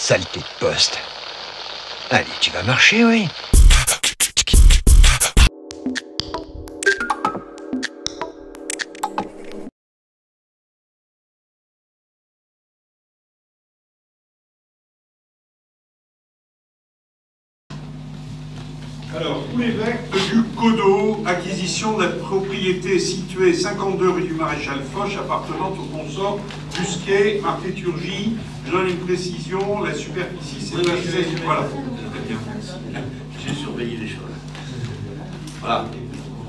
Saleté de poste. Allez, tu vas marcher, oui. Alors, pour l'évêque du Codeau, acquisition de la propriété située 52 rue du Maréchal Foch, appartenant au consort Busquet, Martéturgie. Je donne une précision, la superficie c'est passé. Voilà. Très bien, merci. J'ai surveillé les choses. Voilà.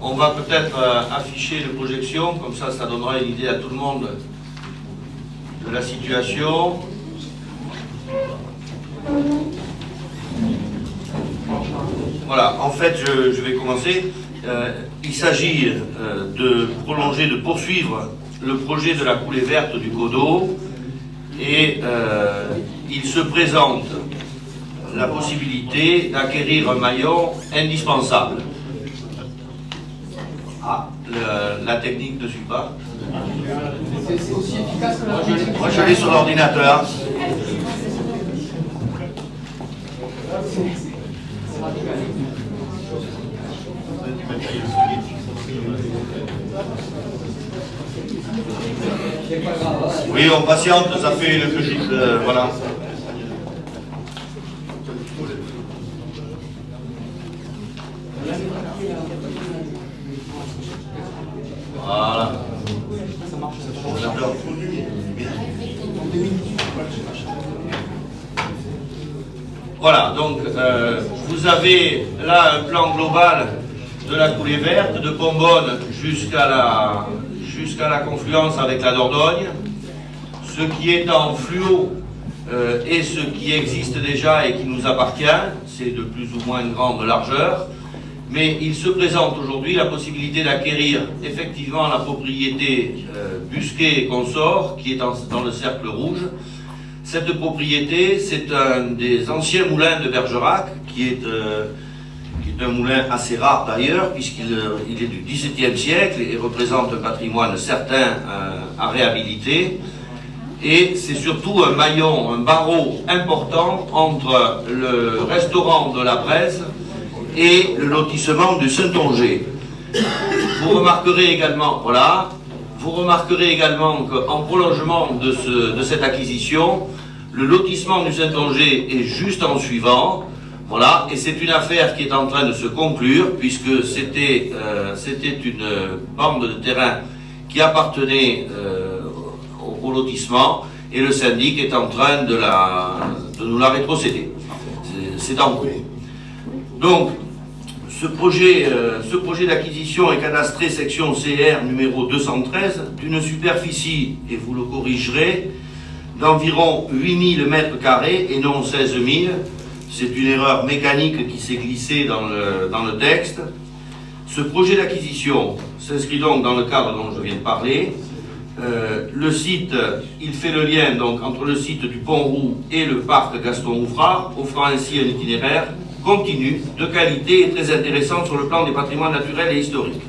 On va peut-être afficher les projections, comme ça, ça donnera une idée à tout le monde de la situation. Voilà, en fait, je vais commencer. Il s'agit de prolonger, de poursuivre le projet de la coulée verte du Codeau et il se présente la possibilité d'acquérir un maillon indispensable. Ah, la technique ne suit pas. C'est aussi efficace que la... Moi, je vais sur l'ordinateur. Oui, on patiente, ça fait le petit... voilà. Voilà. Voilà, donc vous avez là un plan global de la coulée verte, de Combonne jusqu'à la confluence avec la Dordogne. Ce qui est en fluo est ce qui existe déjà et qui nous appartient, c'est de plus ou moins grande largeur. Mais il se présente aujourd'hui la possibilité d'acquérir effectivement la propriété Busquet et Consort, qui est dans le cercle rouge. Cette propriété, c'est un des anciens moulins de Bergerac, qui est un moulin assez rare d'ailleurs, puisqu'il est du XVIIe siècle et représente un patrimoine certain à réhabiliter. Et c'est surtout un maillon, un barreau important entre le restaurant de la Braise et le lotissement du Saint-Onger. Vous remarquerez également, voilà, vous remarquerez également qu'en prolongement de cette acquisition, le lotissement du Saint-Onger est juste en suivant, voilà, et c'est une affaire qui est en train de se conclure, puisque c'était une bande de terrain qui appartenait au lotissement, et le syndic est en train de nous la rétrocéder. C'est en cours. Donc, ce projet d'acquisition est cadastré section CR numéro 213 d'une superficie, et vous le corrigerez, d'environ 8000 mètres carrés et non 16 000. C'est une erreur mécanique qui s'est glissée dans le texte. Ce projet d'acquisition s'inscrit donc dans le cadre dont je viens de parler. Le site, il fait le lien donc entre le site du Pont-Roux et le parc Gaston-Ouvrard, offrant ainsi un itinéraire continu, de qualité et très intéressant sur le plan des patrimoines naturels et historiques.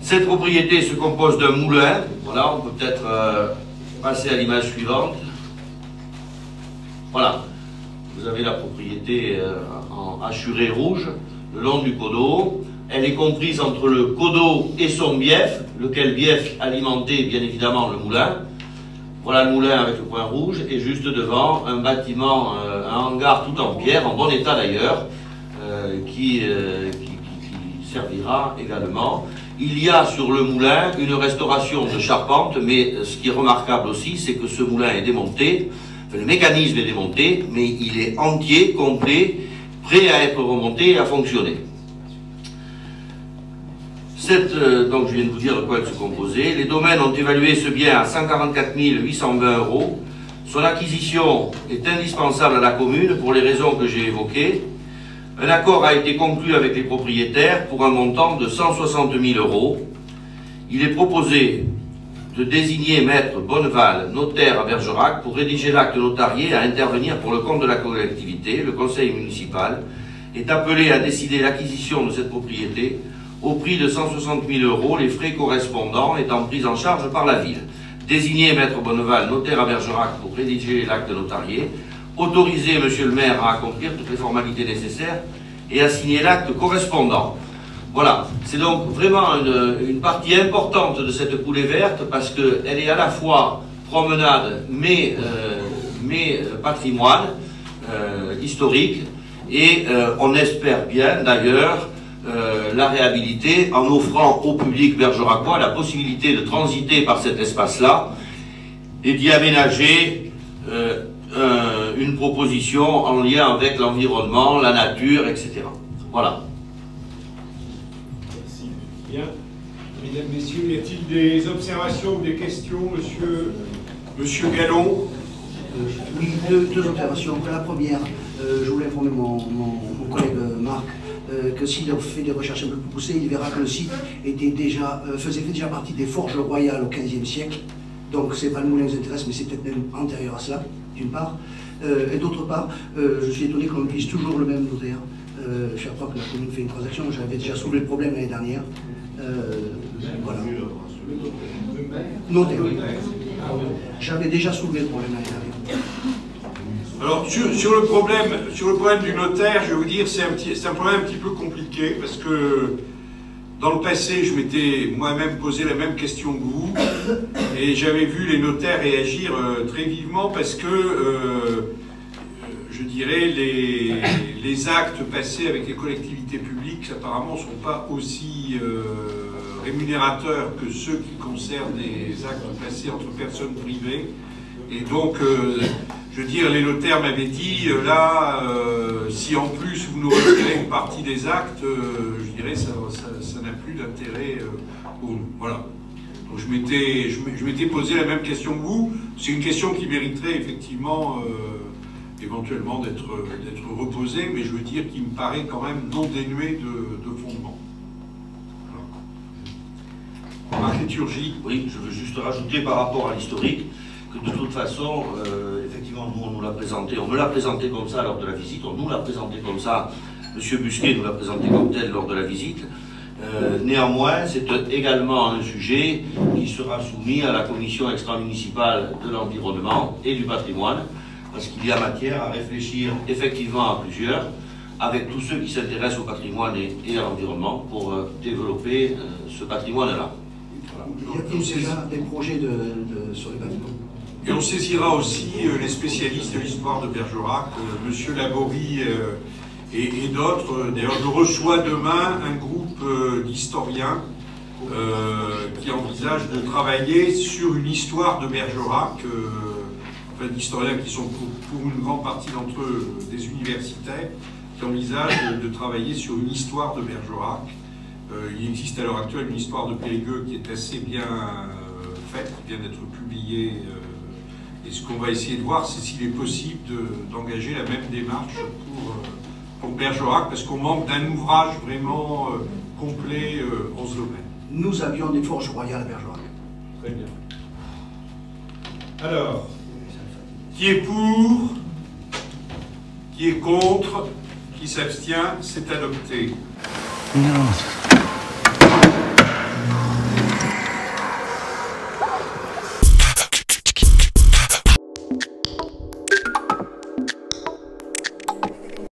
Cette propriété se compose d'un moulin. Voilà, on peut peut-être passer à l'image suivante. Voilà, vous avez la propriété en hachuré rouge, le long du Codeau. Elle est comprise entre le Codeau et son bief, lequel bief alimentait bien évidemment le moulin. Voilà le moulin avec le point rouge, et juste devant, un bâtiment, un hangar tout en pierre, en bon état d'ailleurs, qui servira également. Il y a sur le moulin une restauration de charpente, mais ce qui est remarquable aussi, c'est que ce moulin est démonté, enfin, le mécanisme est démonté, mais il est entier, complet, prêt à être remonté et à fonctionner. Donc je viens de vous dire de quoi elle se composait. Les domaines ont évalué ce bien à 144 820 €. Son acquisition est indispensable à la commune pour les raisons que j'ai évoquées. Un accord a été conclu avec les propriétaires pour un montant de 160 000 €. Il est proposé de désigner maître Bonneval, notaire à Bergerac, pour rédiger l'acte notarié à intervenir pour le compte de la collectivité. Le conseil municipal est appelé à décider l'acquisition de cette propriété au prix de 160 000 €, les frais correspondants étant pris en charge par la ville. Désigner maître Bonneval, notaire à Bergerac, pour rédiger l'acte notarié, autoriser monsieur le maire à accomplir toutes les formalités nécessaires et à signer l'acte correspondant. Voilà, c'est donc vraiment une partie importante de cette coulée verte parce qu'elle est à la fois promenade mais patrimoine historique et on espère bien d'ailleurs la réhabiliter en offrant au public bergeracois la possibilité de transiter par cet espace-là et d'y aménager une proposition en lien avec l'environnement, la nature, etc. Voilà. Merci. Bien. Mesdames, Messieurs, y a-t-il des observations ou des questions, Monsieur Gallon? Oui, deux observations. La première, je voulais informer mon collègue Marc que s'il fait des recherches un peu plus poussées, il verra que le site faisait déjà partie des forges royales au XVe siècle. Donc c'est pas le moulin qui nous intéresse, mais c'est peut-être même antérieur à cela, d'une part. Et d'autre part, je suis étonné qu'on utilise toujours le même notaire. Chaque fois que la commune fait une transaction, j'avais déjà soulevé le problème l'année dernière. Voilà. Notaire. J'avais déjà soulevé le problème l'année dernière. Alors, sur le problème du notaire, je vais vous dire, c'est un problème un petit peu compliqué, parce que dans le passé, je m'étais moi-même posé la même question que vous, et j'avais vu les notaires réagir très vivement, parce que, je dirais, les actes passés avec les collectivités publiques, apparemment, ne sont pas aussi rémunérateurs que ceux qui concernent des actes passés entre personnes privées. Et donc, je veux dire, les notaires m'avaient dit, là, si en plus vous nous retirez une partie des actes, je dirais, ça n'a plus d'intérêt pour nous. Voilà. Donc je m'étais posé la même question que vous. C'est une question qui mériterait effectivement, éventuellement, d'être reposée, mais je veux dire qui me paraît quand même non dénuée de fondement. Voilà. Marc Liturgie. Oui, je veux juste rajouter par rapport à l'historique que de toute façon, effectivement, nous, on nous l'a présenté, on me l'a présenté comme ça lors de la visite, on nous l'a présenté comme ça, M. Busquet nous l'a présenté comme tel lors de la visite. Néanmoins, c'est également un sujet qui sera soumis à la commission extra-municipale de l'environnement et du patrimoine, parce qu'il y a matière à réfléchir effectivement à plusieurs, avec tous ceux qui s'intéressent au patrimoine et à l'environnement, pour développer ce patrimoine-là. Voilà. Il y a déjà des projets sur les bâtiments. Et on saisira aussi les spécialistes de l'histoire de Bergerac, M. Laborie et d'autres. D'ailleurs, je reçois demain un groupe d'historiens qui envisagent de travailler sur une histoire de Bergerac, enfin d'historiens qui sont pour une grande partie d'entre eux des universitaires, qui envisagent de travailler sur une histoire de Bergerac. Il existe à l'heure actuelle une histoire de Périgueux qui est assez bien faite, qui vient d'être publiée. Et ce qu'on va essayer de voir, c'est s'il est possible d'engager la même démarche pour Bergerac, parce qu'on manque d'un ouvrage vraiment complet en ce domaine. Nous avions des forges royales à Bergerac. Très bien. Alors, qui est pour? Qui est contre? Qui s'abstient? C'est adopté. Non.